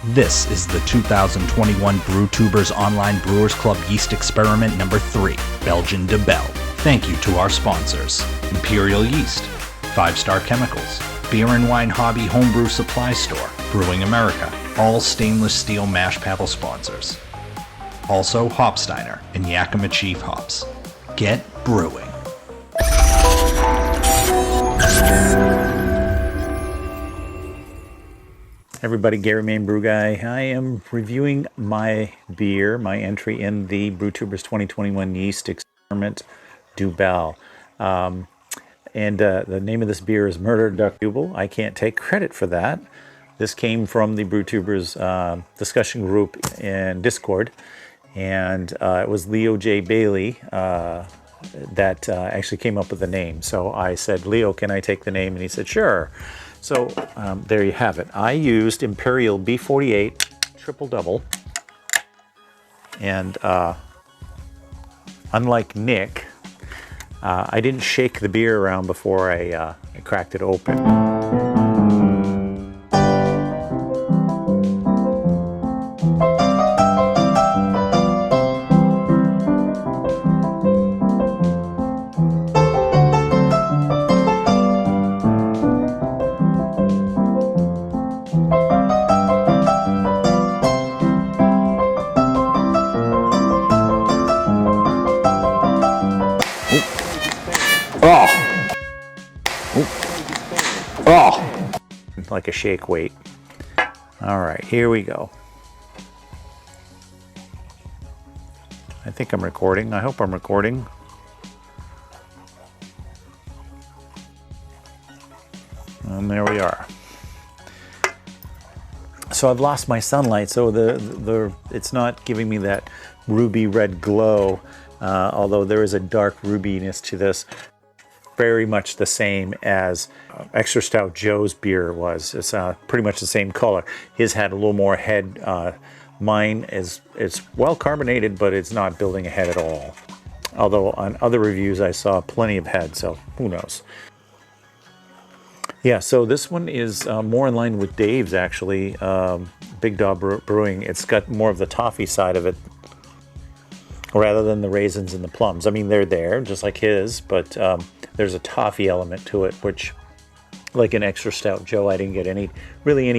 This is the 2021 Brewtubers Online Brewers Club Yeast Experiment number 3, Belgian Dubbel. Thank you to our sponsors, Imperial Yeast, 5 Star Chemicals, Beer and Wine Hobby Homebrew Supply Store, Brewing America, all stainless steel mash paddle sponsors. Also Hopsteiner and Yakima Chief Hops. Get brewing. Everybody, Gary Main Brew Guy. I am reviewing my beer, my entry in the Brewtubers 2021 Yeast Experiment Dubbel. The name of this beer is Murder Duck Dubbel. I can't take credit for that. This came from the Brewtubers discussion group in Discord, and it was Leo J. Bailey that actually came up with the name. So I said, Leo, can I take the name? And he said, sure. So there you have it. I used Imperial B48 Triple Double. And unlike Nick, I didn't shake the beer around before I cracked it open. Like a shake weight. All right, here we go. I think I'm recording. I hope I'm recording. And there we are. So I've lost my sunlight, so it's not giving me that ruby red glow, although there is a dark rubiness to this. Very much the same as Extra Stout Joe's beer was. It's pretty much the same color. His had a little more head. Mine it's well carbonated, but it's not building a head at all. Although on other reviews I saw plenty of head, so who knows. Yeah, so this one is more in line with Dave's actually. Big Dog Brewing. It's got more of the toffee side of it, rather than the raisins and the plums. I mean, they're there, just like his, but there's a toffee element to it, which, like an Extra Stout Joe, I didn't get any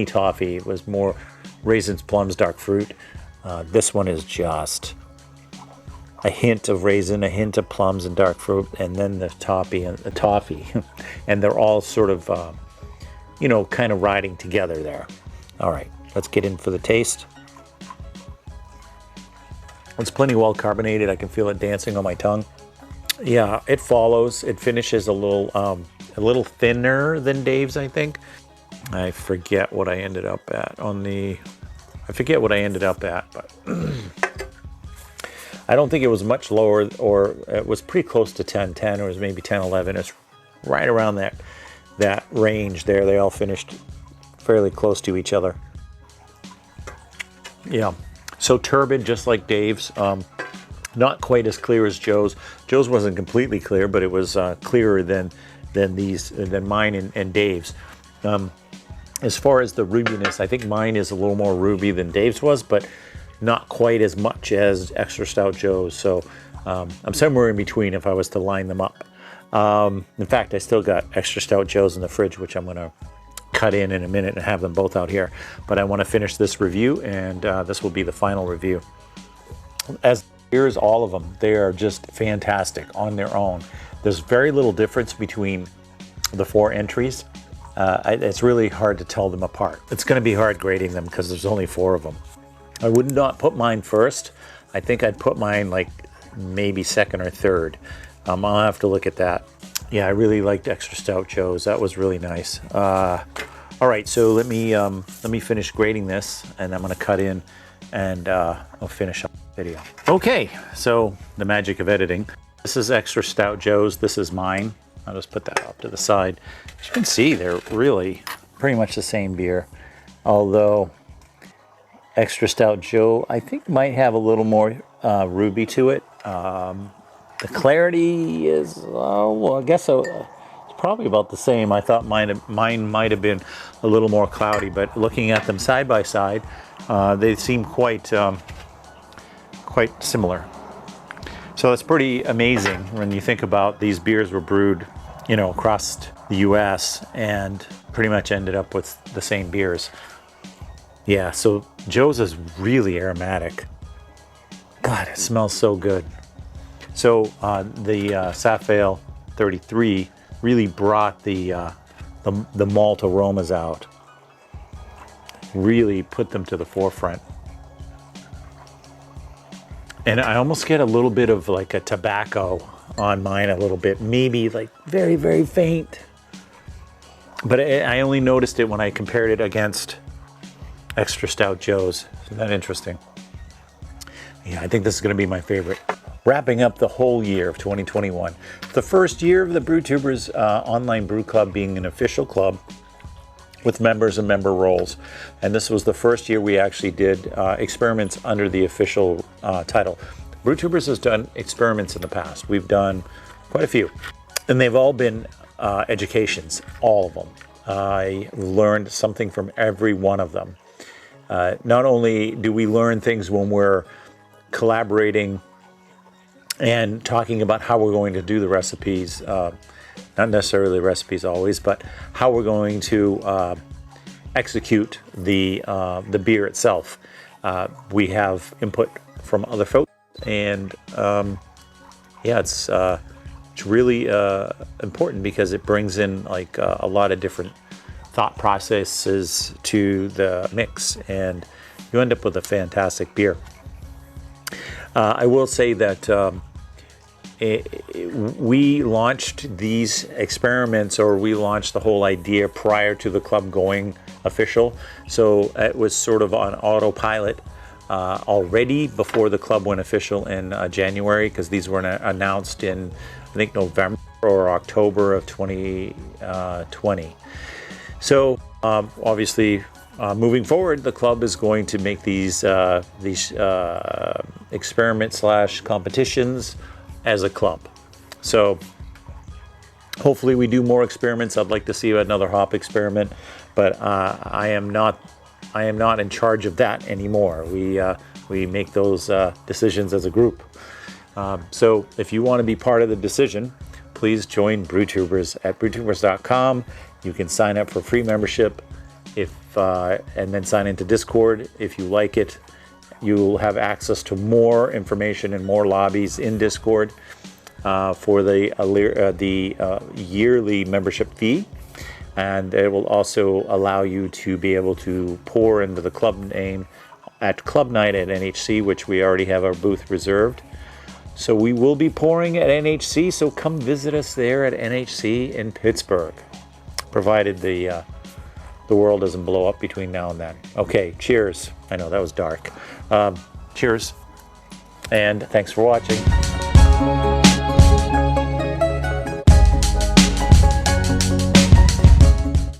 toffee. It was more raisins, plums, dark fruit. This one is just a hint of raisin, a hint of plums and dark fruit, and then the toffee, and they're all sort of, kind of riding together there. All right, let's get in for the taste. It's plenty well carbonated. I can feel it dancing on my tongue. Yeah, it follows. It finishes a little thinner than Dave's, I think. I forget what I ended up at but I don't think it was much lower, or it was pretty close to 10-10, or it was maybe 10-11. It's right around that range there. They all finished fairly close to each other. Yeah. So turbid, just like Dave's. Not quite as clear as Joe's. Joe's wasn't completely clear, but it was clearer than mine and Dave's. As far as the rubiness, I think mine is a little more ruby than Dave's was, but not quite as much as Extra Stout Joe's. So I'm somewhere in between if I was to line them up. In fact, I still got Extra Stout Joe's in the fridge, which I'm going to cut in a minute and have them both out here. But I want to finish this review, and this will be the final review. As beers, all of them, they are just fantastic on their own. There's very little difference between the 4 entries. It's really hard to tell them apart. It's going to be hard grading them because there's only 4 of them. I would not put mine first. I think I'd put mine like maybe second or third. I'll have to look at that. Yeah, I really liked Extra Stout Joe's. That was really nice. All right, so let me finish grading this, and I'm going to cut in, and I'll finish up the video. Okay, so the magic of editing. This is Extra Stout Joe's. This is mine. I'll just put that off to the side. As you can see, they're really pretty much the same beer, although Extra Stout Joe, I think, might have a little more ruby to it. The clarity is, well, I guess it's probably about the same. I thought mine might have been a little more cloudy, but looking at them side by side, they seem quite similar. So it's pretty amazing when you think about these beers were brewed, you know, across the U.S. and pretty much ended up with the same beers. Yeah, so Joe's is really aromatic. God, it smells so good. So the Safale 33 really brought the malt aromas out. Really put them to the forefront. And I almost get a little bit of like a tobacco on mine, a little bit, maybe like very, very faint. But I only noticed it when I compared it against Extra Stout Joe's. Isn't that interesting? Yeah, I think this is going to be my favorite. Wrapping up the whole year of 2021. The first year of the Brewtubers online brew club being an official club with members and member roles. And this was the first year we actually did experiments under the official title. Brewtubers has done experiments in the past. We've done quite a few. And they've all been educations, all of them. I learned something from every one of them. Not only do we learn things when we're collaborating and talking about how we're going to do the recipes, not necessarily the recipes always, but how we're going to execute the beer itself. We have input from other folks, and yeah, it's really important because it brings in like a lot of different thought processes to the mix, and you end up with a fantastic beer. I will say that we launched these experiments, or we launched the whole idea prior to the club going official. So it was sort of on autopilot already before the club went official in January, because these were announced in, I think, November or October of 2020. So obviously, moving forward, the club is going to make these experiments / competitions as a club. So hopefully we do more experiments. I'd like to see another hop experiment, but I am not in charge of that anymore. We make those decisions as a group. So if you want to be part of the decision, please join Brewtubers at brewtubers.com. You can sign up for free membership and then sign into Discord. If you like it, you'll have access to more information and more lobbies in Discord for the yearly membership fee. And it will also allow you to be able to pour into the club name at Club Night at NHC, which we already have our booth reserved. So we will be pouring at NHC, so come visit us there at NHC in Pittsburgh, provided the world doesn't blow up between now and then. Okay, cheers. I know that was dark. Cheers, and thanks for watching.